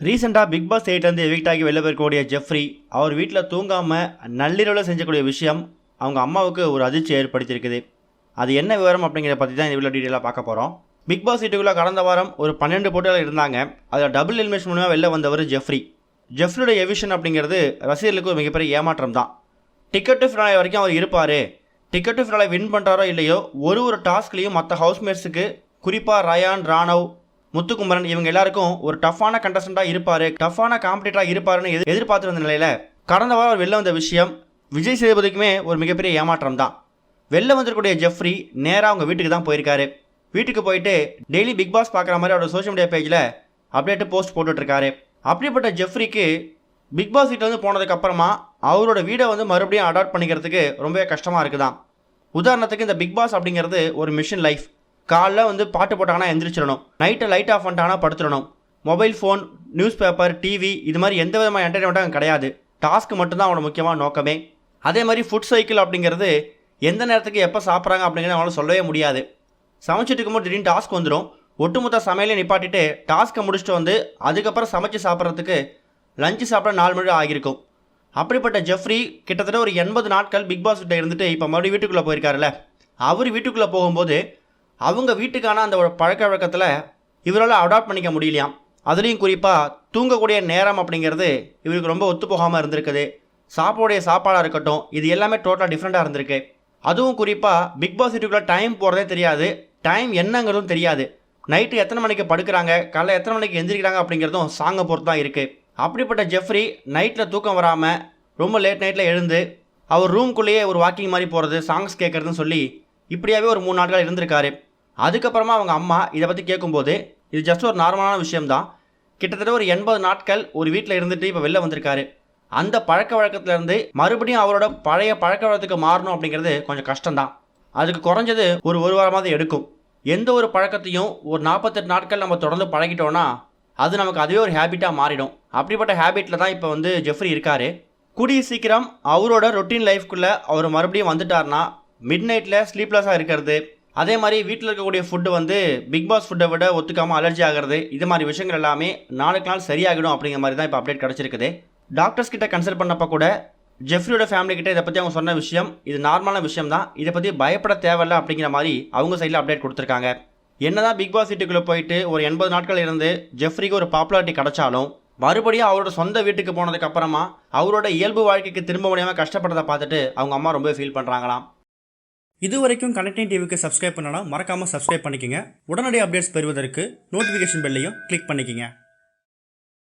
ரீசெண்டாக big pass 8 evict ஆகி வெளில போயிருக்கக்கூடிய ஜெஃப்ரி அவர் வீட்டில் தூங்காமல் நள்ளிரவில் செஞ்சக்கூடிய விஷயம் அவங்க அம்மாவுக்கு ஒரு அதிர்ச்சி ஏற்படுத்தியிருக்குது. அது என்ன விவரம் அப்படிங்கிறத பற்றி தான் இந்த வீடியோ டீட்டெயிலாக பார்க்க போகிறோம். பிக் பாஸ் 8 கடந்த வாரம் ஒரு 12 போட்டியாளர் இருந்தாங்க. அதில் டபுள் எலிமினேஷன் மூலமாக வெளில வந்தவர் ஜெஃப்ரி. ஜெஃப்ரியோட எவிஷன் அப்படிங்கிறது ரசிகர்களுக்கு ஒரு மிகப்பெரிய ஏமாற்றம் தான். டிக்கெட் டு ஃபினாலே வரைக்கும் அவர் இருப்பார். டிக்கெட் டு ஃபினாலே வின் பண்ணுறாரோ இல்லையோ ஒரு டாஸ்க்லேயும் மற்ற ஹவுஸ்மேட்ஸுக்கு குறிப்பாக ரயான், ராணவ், முத்துக்குமரன் இவங்க எல்லாருக்கும் ஒரு டஃப்பான கண்டஸ்டண்டாக இருப்பார், டஃப்பான காம்படிட்டராக இருப்பாருன்னு எதிர்பார்த்துருந்த நிலையில் கடந்த வாரம் அவர் வெளில வந்த விஷயம் விஜய் சேதுபதிக்குமே ஒரு மிகப்பெரிய ஏமாற்றம் தான். வெளில வந்திருக்கக்கூடிய ஜெஃப்ரி நேராக அவங்க வீட்டுக்கு தான் போயிருக்காரு. வீட்டுக்கு போயிட்டு டெய்லி பிக் பாஸ் பார்க்குற மாதிரி அவரோட சோஷியல் மீடியா பேஜில் அப்டேட்டு போஸ்ட் போட்டுட்ருக்காரு. அப்படிப்பட்ட ஜெஃப்ரிக்கு பிக் பாஸ் வீட்டில் போனதுக்கப்புறமா அவரோட வீடை மறுபடியும் அடாப்ட் பண்ணிக்கிறதுக்கு ரொம்பவே கஷ்டமாக இருக்குதான். உதாரணத்துக்கு இந்த பிக் பாஸ் அப்படிங்கிறது ஒரு மிஷின் லைஃப். காலைல பாட்டு போட்டாங்கன்னா எந்திரிச்சிடணும், நைட்டை லைட் ஆஃப் பண்ணிட்டாங்கன்னா படுத்துடணும். Mobile phone, news paper, TV இது மாதிரி எந்த விதமான என்டர்டைன்மெண்ட்டும் கிடையாது. டாஸ்க்கு மட்டும்தான் அவனோட முக்கியமான நோக்கமே. அதே மாதிரி ஃபுட் சைக்கிள் அப்படிங்கிறது எந்த நேரத்துக்கு எப்போ சாப்பிட்றாங்க அப்படிங்கிறத அவனால் சொல்லவே முடியாது. சமைச்சிட்டு இருக்கும்போது திடீர்னு டாஸ்க் வந்துடும். ஒட்டுமொத்த சமையலே நிப்பாட்டிட்டு டாஸ்க்கை முடிச்சுட்டு அதுக்கப்புறம் சமைச்சு சாப்பிட்றதுக்கு லஞ்சு சாப்பிட 4 மணி ஆகியிருக்கும். அப்படிப்பட்ட ஜெஃப்ரி கிட்டத்தட்ட ஒரு 80 நாட்கள் பிக் பாஸ் வீட்டில் இருந்துட்டு இப்போ மறுபடியும் வீட்டுக்குள்ளே போயிருக்காருல்ல. அவர் வீட்டுக்குள்ளே போகும்போது அவங்க வீட்டுக்கான அந்த ஒரு பழக்க வழக்கத்தில் இவரால் அடாப்ட் பண்ணிக்க முடியலையாம். அதுலேயும் குறிப்பாக தூங்கக்கூடிய நேரம் அப்படிங்கிறது இவருக்கு ரொம்ப ஒத்து போகாமல் இருந்திருக்குது. சாப்பிடக்கூடிய சாப்பாடாக இருக்கட்டும், இது எல்லாமே டோட்டலாக டிஃப்ரெண்ட்டாக இருந்திருக்கு. அதுவும் குறிப்பாக பிக் பாஸ் வீட்டுக்குள்ளே டைம் போகிறதே தெரியாது, டைம் என்னங்கிறதும் தெரியாது. நைட்டு எத்தனை மணிக்கு படுக்கிறாங்க, காலைல எத்தனை மணிக்கு எந்திரிக்கிறாங்க அப்படிங்கிறதும் சாங்கை பொறுத்து தான் இருக்குது. அப்படிப்பட்ட ஜெஃப்ரி நைட்டில் தூக்கம் வராமல் ரொம்ப லேட் நைட்டில் எழுந்து அவர் ரூம்குள்ளேயே ஒரு வாக்கிங் மாதிரி போகிறது, சாங்ஸ் கேட்குறதுன்னு சொல்லி இப்படியாகவே ஒரு 3 நாட்கள் இருந்திருக்காரு. அதுக்கப்புறமா அவங்க அம்மா இதை பற்றி கேட்கும்போது இது ஜஸ்ட் ஒரு நார்மலான விஷயம்தான், கிட்டத்தட்ட ஒரு 80 நாட்கள் ஒரு வீட்டில் இருந்துட்டு இப்போ வெளில வந்திருக்காரு. அந்த பழக்க வழக்கத்துலேருந்து மறுபடியும் அவரோட பழைய பழக்க வழக்கத்துக்கு மாறணும் அப்படிங்கிறது கொஞ்சம் கஷ்டம்தான். அதுக்கு குறைஞ்சது ஒரு வாரமாவது எடுக்கும். எந்த ஒரு பழக்கத்தையும் ஒரு 48 நாட்கள் நம்ம தொடர்ந்து பழகிட்டோன்னா அது நமக்கு அதுவே ஒரு ஹேபிட்டாக மாறிடும். அப்படிப்பட்ட ஹேபிட்டில் தான் இப்போ ஜெஃப்ரி இருக்கார். கூடிய சீக்கிரம் அவரோட ரொட்டீன் லைஃப்குள்ளே அவர் மறுபடியும் வந்துட்டார்னா மிட் நைட்டில் ஸ்லீப்லெஸ்ஸாக இருக்கிறது, அதே மாதிரி வீட்டில் இருக்கக்கூடிய ஃபுட்டு பிக் பாஸ் ஃபுட்டை விட ஒத்துக்காமல் அலர்ஜி ஆகிறது, இது மாதிரி விஷயங்கள் எல்லாமே நாளுக்கு நாள் சரியாகிடும் அப்படிங்கிற மாதிரி தான் இப்போ அப்டேட் கிடச்சிருக்குது. டாக்டர்ஸ் கிட்ட கன்சல்ட் பண்ணப்போ கூட ஜெஃப்ரியோட ஃபேமிலி கிட்ட இதை பற்றி அவங்க சொன்ன விஷயம் இது நார்மலான விஷயம் தான், இதை பற்றி பயப்பட தேவையில்லை அப்படிங்கிற மாதிரி அவங்க சைடில் அப்டேட் கொடுத்துருக்காங்க. என்னதான் பிக் பாஸ் வீட்டுக்குள்ளே போயிட்டு ஒரு 80 நாட்கள் இருந்து ஜெஃப்ரிக்கு ஒரு பாப்புலாரிட்டி கிடைச்சாலும் மறுபடியும் அவரோட சொந்த வீட்டுக்கு போனதுக்கு அப்புறமா அவரோட இயல்பு வாழ்க்கைக்கு திரும்ப முடியாமல் கஷ்டப்படுறதை பார்த்துட்டு அவங்க அம்மா ரொம்ப ஃபீல் பண்ணுறாங்களாம். இது வரைக்கும் கனெக்டிங் டிவிக்கு சப்ஸ்கிரைப் பண்ணனா மறக்காமல் சப்ஸ்கிரைப் பண்ணிக்கங்க. உடனடி அப்டேட்ஸ் பெறுவதற்கு நோட்டிஃபிகேஷன் பெல்லையும் கிளிக் பண்ணிக்கங்க.